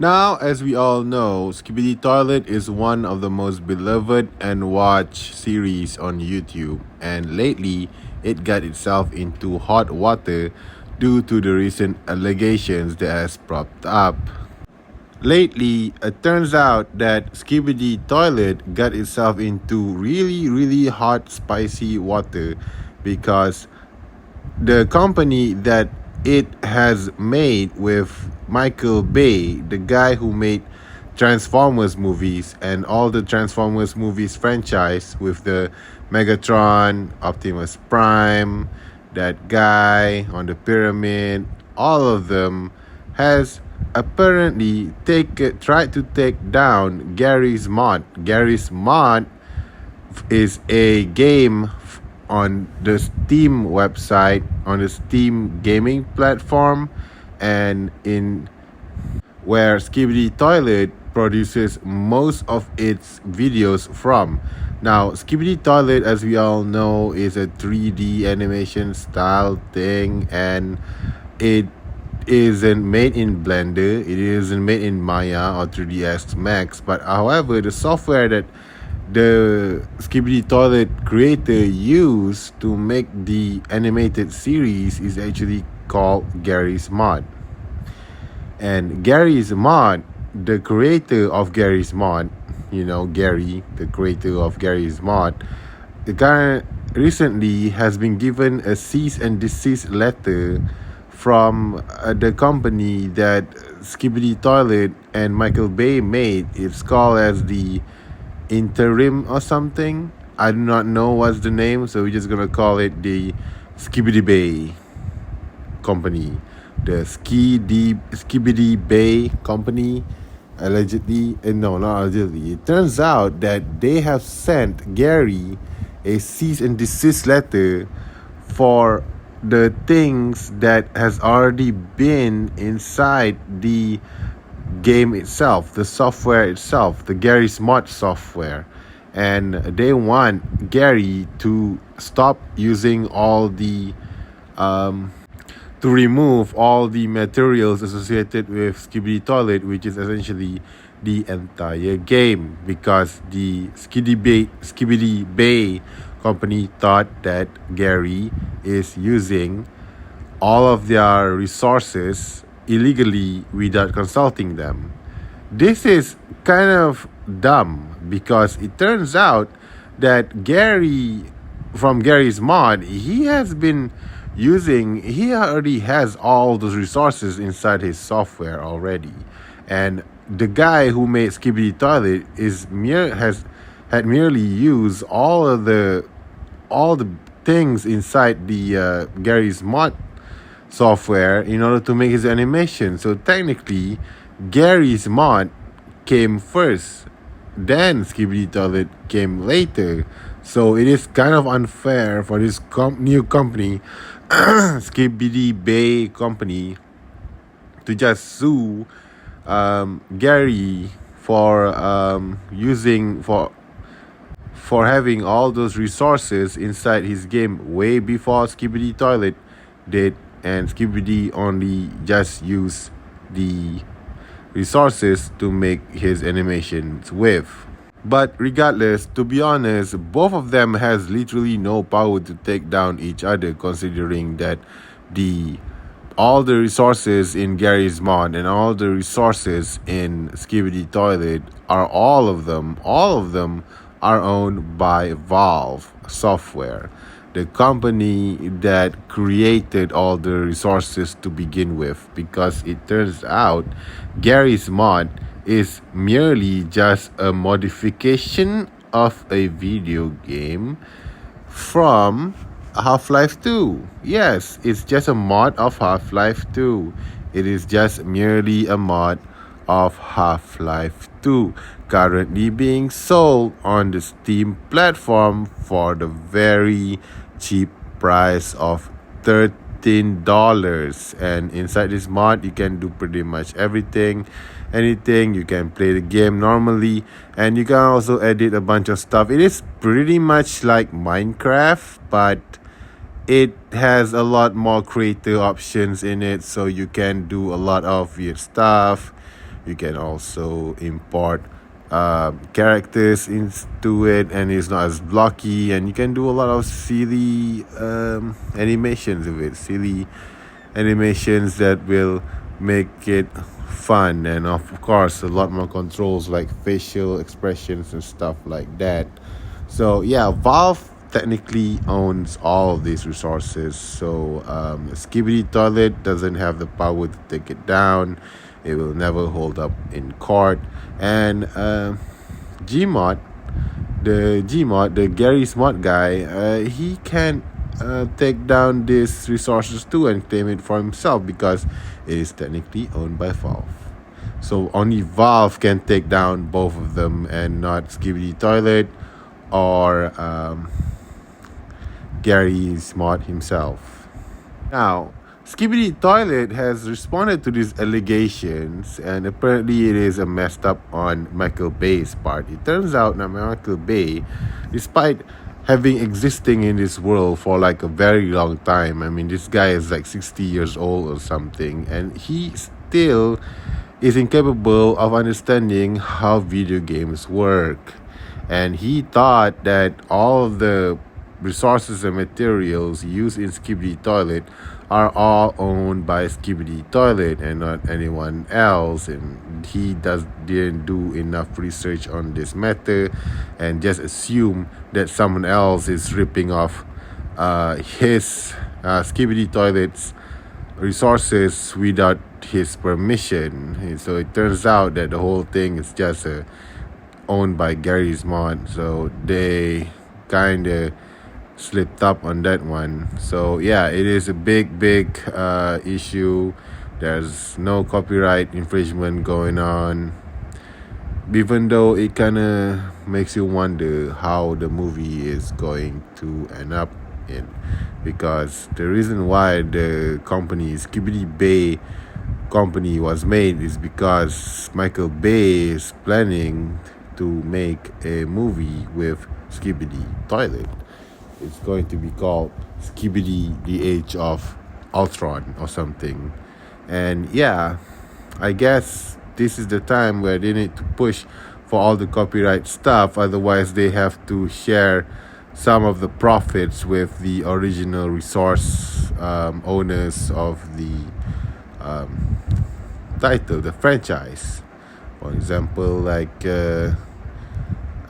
Now, as we all know, Skibidi Toilet is one of the most beloved and watched series on YouTube, and lately it got itself into hot water due to the recent allegations that has propped up. Lately, it turns out that Skibidi Toilet got itself into really hot spicy water because the company that it has made with Michael Bay, the guy who made Transformers movies and all the Transformers movies franchise with the Megatron, Optimus Prime, that guy on the pyramid, all of them has apparently tried to take down Garry's Mod. Garry's Mod is a game on the Steam website, on the Steam gaming platform, and in where Skibidi Toilet produces most of its videos from. Now, Skibidi Toilet, as we all know, is a 3D animation style thing, and it isn't made in Blender, it isn't made in Maya or 3ds Max, but however, the software that the Skibidi Toilet creator used to make the animated series is actually called Garry's Mod. And Garry's Mod, the creator of Garry's Mod, Gary, the creator of Garry's Mod, the guy recently has been given a cease and desist letter from the company that Skibidi Toilet and Michael Bay made. It's called as the Interim or something. I do not know what's the name, so we're just gonna call it the Skibidi Bay company. The Skibidi Bay company allegedly, no, not allegedly. It turns out that they have sent Gary a cease and desist letter for the things that has already been inside the game itself, the software itself, the Garry's Mod software. And they want Gary to stop using all the to remove all the materials associated with Skibidi Toilet, which is essentially the entire game, because the Skibidi Bay company thought that Gary is using all of their resources illegally without consulting them. This is kind of dumb because it turns out that Gary, from Garry's Mod, he already has all those resources inside his software already. And the guy who made Skibidi Toilet had merely used all the things inside the Garry's Mod software in order to make his animation. So technically, Garry's Mod came first, then Skibidi Toilet came later. So it is kind of unfair for this new company, Skibidi Bay company, to just sue Gary for for having all those resources inside his game way before Skibidi Toilet did, and Skibidi only just used the resources to make his animations with. But regardless, to be honest, both of them has literally no power to take down each other, considering that all the resources in Garry's Mod and all the resources in Skibidi Toilet all of them are owned by Valve Software, the company that created all the resources to begin with, because it turns out Garry's Mod is merely just a modification of a video game from Half-Life 2. Yes, it's just a mod of Half-Life 2. It is just merely a mod of Half-Life 2, currently being sold on the Steam platform for the very cheap price of $13. And inside this mod, you can do pretty much anything. You can play the game normally, and you can also edit a bunch of stuff. It is pretty much like Minecraft, but it has a lot more creative options in it, so you can do a lot of weird stuff. You can also import characters into it, and it's not as blocky, and you can do a lot of silly animations of it, silly animations that will make it fun, and of course a lot more controls like facial expressions and stuff like that. So yeah, Valve technically owns all of these resources. So Skibidi Toilet doesn't have the power to take it down. It will never hold up in court. And Gmod, the Gary Smart guy, he can take down these resources too and claim it for himself because it is technically owned by Valve. So only Valve can take down both of them and not Skibidi Toilet or Gary Smart himself. Now, Skibidi Toilet has responded to these allegations, and apparently it is a messed up on Michael Bay's part. It turns out that Michael Bay, despite having existing in this world for like a very long time, I mean, this guy is like 60 years old or something, and he still is incapable of understanding how video games work. And he thought that all of the resources and materials used in Skibidi Toilet are all owned by Skibidi Toilet and not anyone else, and he didn't do enough research on this matter and just assume that someone else is ripping off his Skibidi Toilet's resources without his permission. And so it turns out that the whole thing is just owned by Gary's Mod, so they kind of slipped up on that one. So yeah, it is a big issue. There's no copyright infringement going on, even though it kind of makes you wonder how the movie is going to end up in, because the reason why the company Skibidi Bay company was made is because Michael Bay is planning to make a movie with Skibidi Toilet. It's going to be called Skibidi The Age of Ultron or something. And yeah, I guess this is the time where they need to push for all the copyright stuff. Otherwise, they have to share some of the profits with the original resource owners of the title, the franchise. For example, like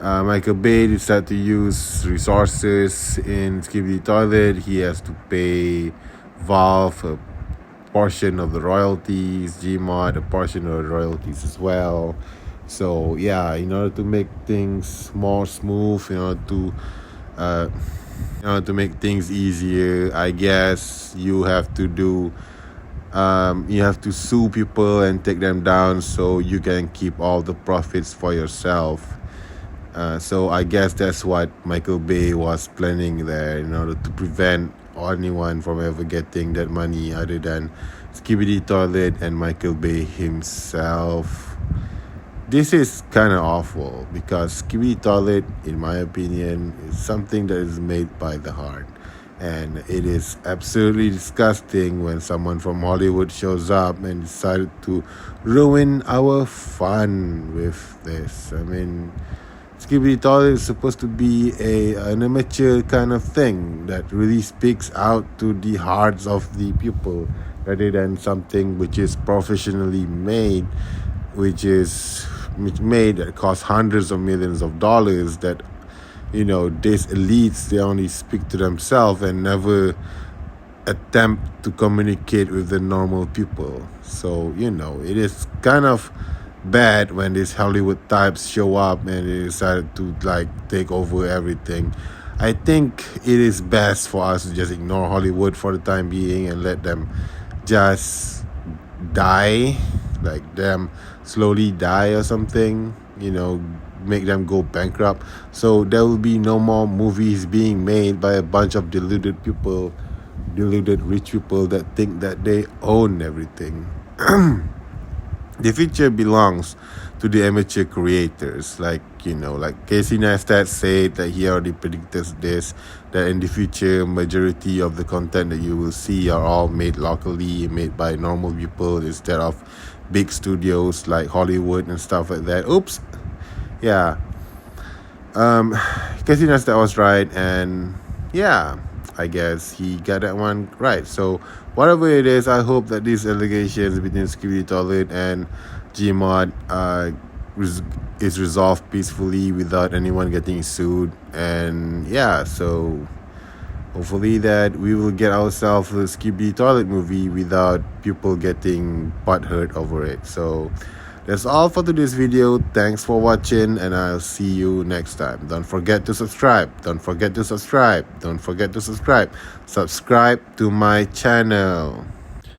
Michael Bay decided to use resources in Skibidi Toilet. He has to pay Valve a portion of the royalties, Gmod a portion of the royalties as well. So yeah, in order to make things more smooth, in order to make things easier, I guess you have to sue people and take them down so you can keep all the profits for yourself. So I guess that's what Michael Bay was planning there, in order to prevent anyone from ever getting that money other than Skibidi Toilet and Michael Bay himself. This is kind of awful because Skibidi Toilet, in my opinion, is something that is made by the heart. And it is absolutely disgusting when someone from Hollywood shows up and decided to ruin our fun with this. I mean, Skibidi Toilet is supposed to be an amateur kind of thing that really speaks out to the hearts of the people, rather than something which is professionally made, which made that costs hundreds of millions of dollars, that these elites, they only speak to themselves and never attempt to communicate with the normal people. So it is kind of bad when these Hollywood types show up and they decided to take over everything. I think it is best for us to just ignore Hollywood for the time being and let them just die, like them slowly die or something, make them go bankrupt. So there will be no more movies being made by a bunch of deluded rich people that think that they own everything. The future belongs to the amateur creators, like Casey Neistat said that he already predicted this, that in the future majority of the content that you will see are all made locally, made by normal people instead of big studios like Hollywood and stuff like that. Oops. Yeah. Casinas, that was right, and yeah, I guess he got that one right. So whatever it is, I hope that these allegations between Skibidi Toilet and Gmod is resolved peacefully without anyone getting sued. And yeah, so hopefully that we will get ourselves a Skibidi Toilet movie without people getting butthurt over it. So that's all for today's video. Thanks for watching, and I'll see you next time. Don't forget to subscribe. Don't forget to subscribe. Don't forget to subscribe. Subscribe to my channel.